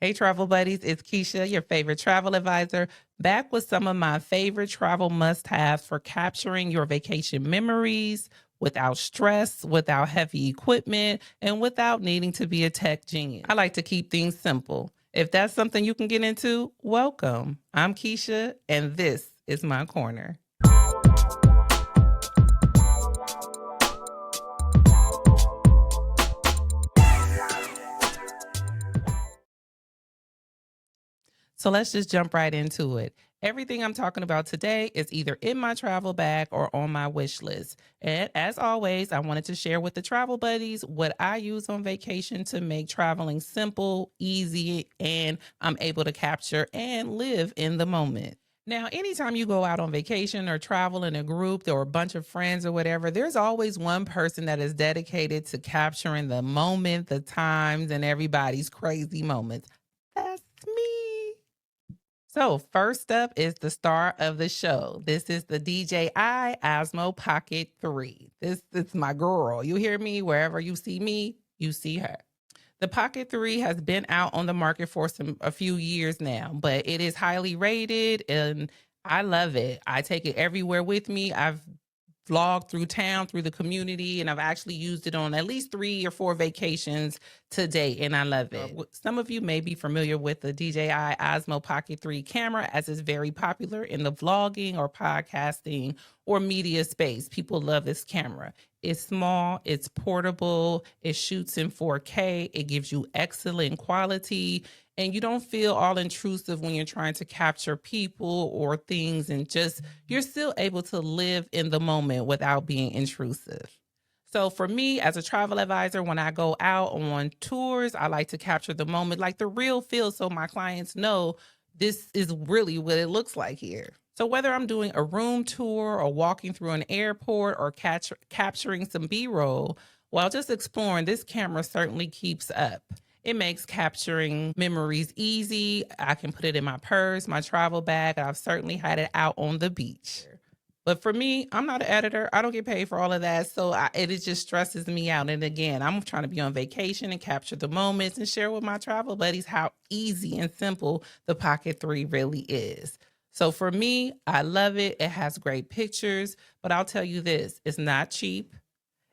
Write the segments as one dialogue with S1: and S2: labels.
S1: Hey, travel buddies, it's Keisha, your favorite travel advisor, back with some of my favorite travel must haves for capturing your vacation memories without stress, without heavy equipment, and without needing to be a tech genius. I like to keep things simple. If that's something you can get into, welcome. I'm Keisha, and this is my corner. So let's just jump right into it. Everything I'm talking about today is either in my travel bag or on my wish list. And as always, I wanted to share with the travel buddies what I use on vacation to make traveling simple, easy, and I'm able to capture and live in the moment. Now, anytime you go out on vacation or travel in a group or a bunch of friends or whatever, there's always one person that is dedicated to capturing the moment, the times, and everybody's crazy moments. That's me. So first up is the star of the show. This is the DJI Osmo Pocket 3. This is my girl. You hear me? Wherever you see me, you see her. The Pocket 3 has been out on the market for a few years now, but it is highly rated and I love it. I take it everywhere with me. I've vlogged through town, through the community, and I've actually used it on at least 3 or 4 vacations to date, and I love it. Some of you may be familiar with the DJI Osmo Pocket 3 camera, as it's very popular in the vlogging or podcasting or media space. People love this camera. It's small, it's portable, it shoots in 4K, it gives you excellent quality, and you don't feel all intrusive when you're trying to capture people or things, and just you're still able to live in the moment without being intrusive. So for me as a travel advisor, when I go out on tours, I like to capture the moment, like the real feel, so my clients know this is really what it looks like here. So whether I'm doing a room tour or walking through an airport or capturing some B-roll, while just exploring, this camera certainly keeps up. It makes capturing memories easy. I can put it in my purse, my travel bag. I've certainly had it out on the beach. But for me, I'm not an editor. I don't get paid for all of that. So it just stresses me out. And again, I'm trying to be on vacation and capture the moments and share with my travel buddies how easy and simple the Pocket 3 really is. So for me, I love it. It has great pictures, but I'll tell you this, it's not cheap.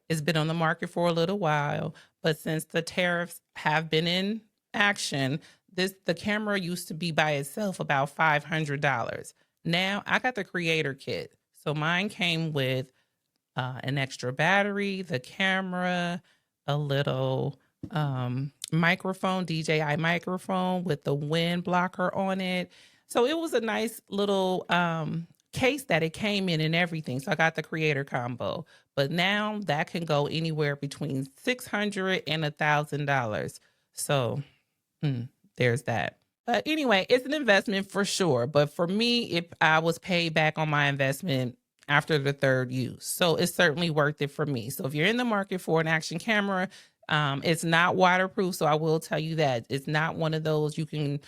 S1: It's been on the market for a little while, but since the tariffs have been in action, the camera used to be by itself about $500. Now I got the creator kit. So mine came with an extra battery, the camera, a little microphone, DJI microphone with the wind blocker on it. So it was a nice little case that it came in and everything. So I got the creator combo. But now that can go anywhere between $600 and $1,000. So there's that. But anyway, it's an investment for sure. But for me, if I was paid back on my investment after the third use. So it's certainly worth it for me. So if you're in the market for an action camera, it's not waterproof. So I will tell you that it's not one of those you can,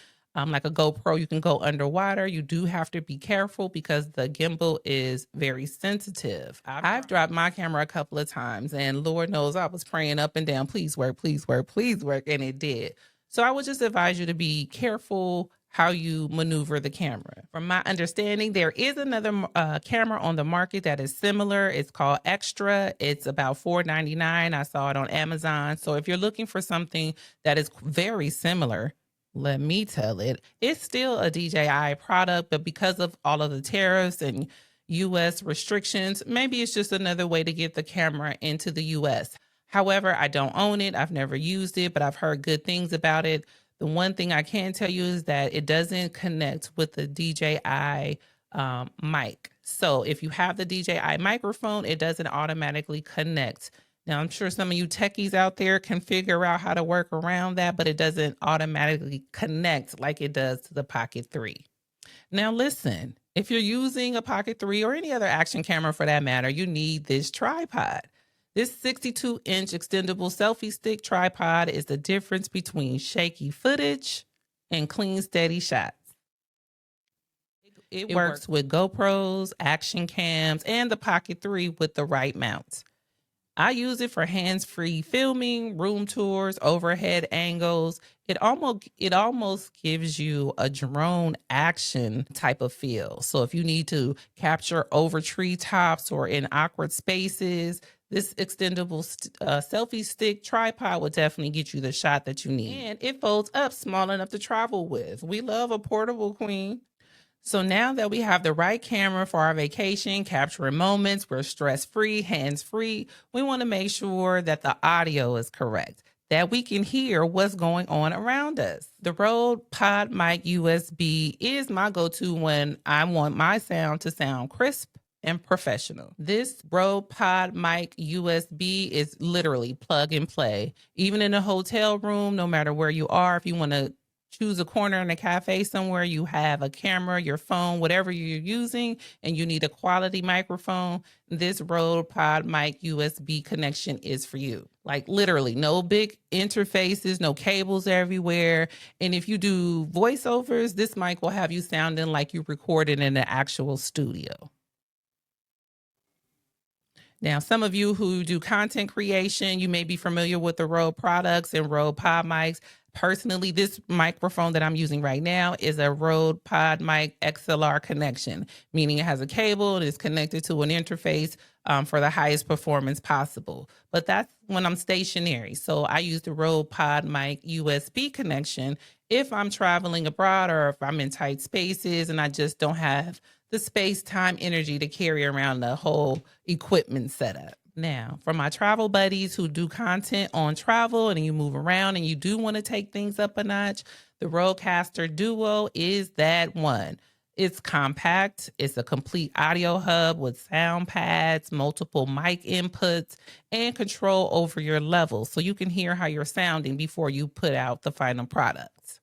S1: like a GoPro, you can go underwater. You do have to be careful because the gimbal is very sensitive. I've dropped my camera a couple of times and Lord knows I was praying up and down, please work, please work, please work. And it did. So I would just advise you to be careful how you maneuver the camera. From my understanding, there is another camera on the market that is similar. It's called Extra. It's about $4.99. I saw it on Amazon. So if you're looking for something that is very similar, let me tell it, it's still a DJI product, but because of all of the tariffs and US restrictions, maybe it's just another way to get the camera into the US. However, I don't own it. I've never used it, but I've heard good things about it. The one thing I can tell you is that it doesn't connect with the DJI mic. So if you have the DJI microphone, it doesn't automatically connect. Now, I'm sure some of you techies out there can figure out how to work around that, but it doesn't automatically connect like it does to the Pocket 3. Now, listen, if you're using a Pocket 3 or any other action camera for that matter, you need this tripod. This 62-inch extendable selfie stick tripod is the difference between shaky footage and clean, steady shots. It works with GoPros, action cams, and the Pocket 3 with the right mount. I use it for hands-free filming, room tours, overhead angles. It almost gives you a drone action type of feel. So if you need to capture over treetops or in awkward spaces, this extendable selfie stick tripod will definitely get you the shot that you need. And it folds up small enough to travel with. We love a portable queen. So now that we have the right camera for our vacation, capturing moments, we're stress free, hands free. We want to make sure that the audio is correct, that we can hear what's going on around us. The Rode Pod Mic USB is my go to when I want my sound to sound crisp and professional. This Rode Pod Mic USB is literally plug and play. Even in a hotel room, no matter where you are, if you want to choose a corner in a cafe somewhere, you have a camera, your phone, whatever you're using, and you need a quality microphone, this Rode Pod Mic USB connection is for you. Like literally, no big interfaces, no cables everywhere. And if you do voiceovers, this mic will have you sounding like you recorded in an actual studio. Now, some of you who do content creation, you may be familiar with the Rode products and Rode Pod mics. Personally, this microphone that I'm using right now is a Rode Pod Mic XLR connection, meaning it has a cable and is connected to an interface for the highest performance possible. But that's when I'm stationary. So I use the Rode Pod Mic USB connection if I'm traveling abroad or if I'm in tight spaces and I just don't have the space, time, energy to carry around the whole equipment setup. Now, for my travel buddies who do content on travel and you move around and you do want to take things up a notch, the Rodecaster Duo is that one. It's compact. It's a complete audio hub with sound pads, multiple mic inputs, and control over your levels so you can hear how you're sounding before you put out the final products.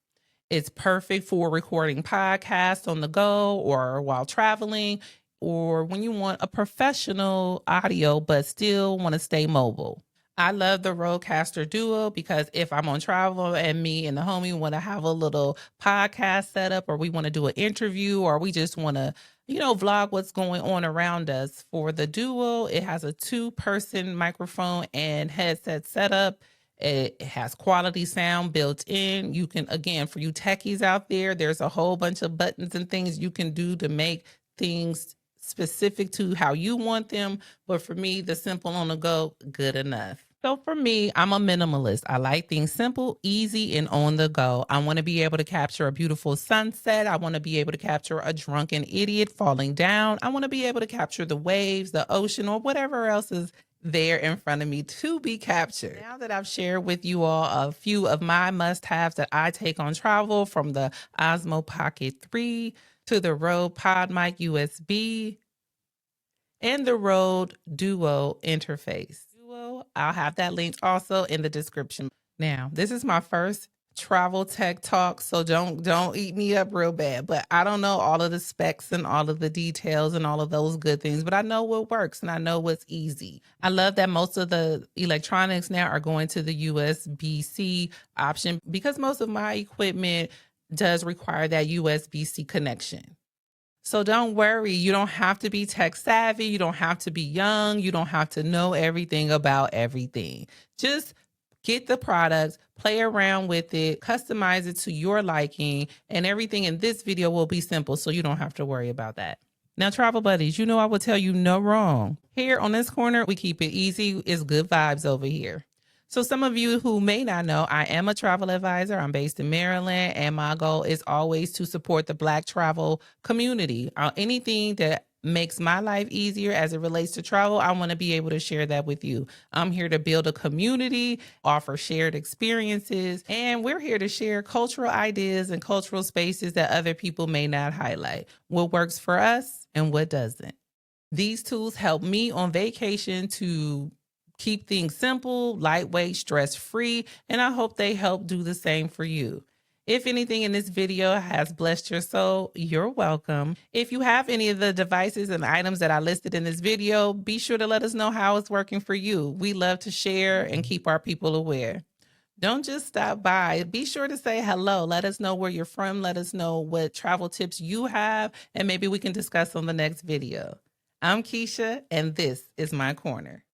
S1: It's perfect for recording podcasts on the go or while traveling, or when you want a professional audio but still want to stay mobile. I love the Rodecaster Duo because if I'm on travel and me and the homie want to have a little podcast setup, or we want to do an interview, or we just want to, vlog what's going on around us, for the Duo, it has a 2-person microphone and headset setup. It has quality sound built in. You can, again, for you techies out there, there's a whole bunch of buttons and things you can do to make things specific to how you want them. But for me, the simple on the go, good enough. So for me, I'm a minimalist. I like things simple, easy, and on the go. I want to be able to capture a beautiful sunset. I want to be able to capture a drunken idiot falling down. I want to be able to capture the waves, the ocean, or whatever else is there in front of me to be captured. Now that I've shared with you all a few of my must-haves that I take on travel, from the Osmo Pocket 3 to the Rode Pod Mic USB and the Rode Duo interface. I'll have that linked also in the description. Now, this is my first travel tech talk, so don't eat me up real bad, but I don't know all of the specs and all of the details and all of those good things, but I know what works and I know what's easy. I love that most of the electronics now are going to the USB-C option because most of my equipment does require that USB-C connection. So don't worry, you don't have to be tech savvy, you don't have to be young, you don't have to know everything about everything. Just get the products, play around with it, customize it to your liking, and everything in this video will be simple, so you don't have to worry about that. Now, travel buddies, you know I will tell you no wrong. Here on this corner, we keep it easy. It's good vibes over here. So some of you who may not know, I am a travel advisor. I'm based in Maryland, and my goal is always to support the Black travel community. Anything that makes my life easier as it relates to travel, I want to be able to share that with you. I'm here to build a community, offer shared experiences, and we're here to share cultural ideas and cultural spaces that other people may not highlight. What works for us and what doesn't. These tools help me on vacation to keep things simple, lightweight, stress-free, and I hope they help do the same for you. If anything in this video has blessed your soul, you're welcome. If you have any of the devices and items that I listed in this video, be sure to let us know how it's working for you. We love to share and keep our people aware. Don't just stop by. Be sure to say hello. Let us know where you're from. Let us know what travel tips you have, and maybe we can discuss on the next video. I'm Keisha, and this is my corner.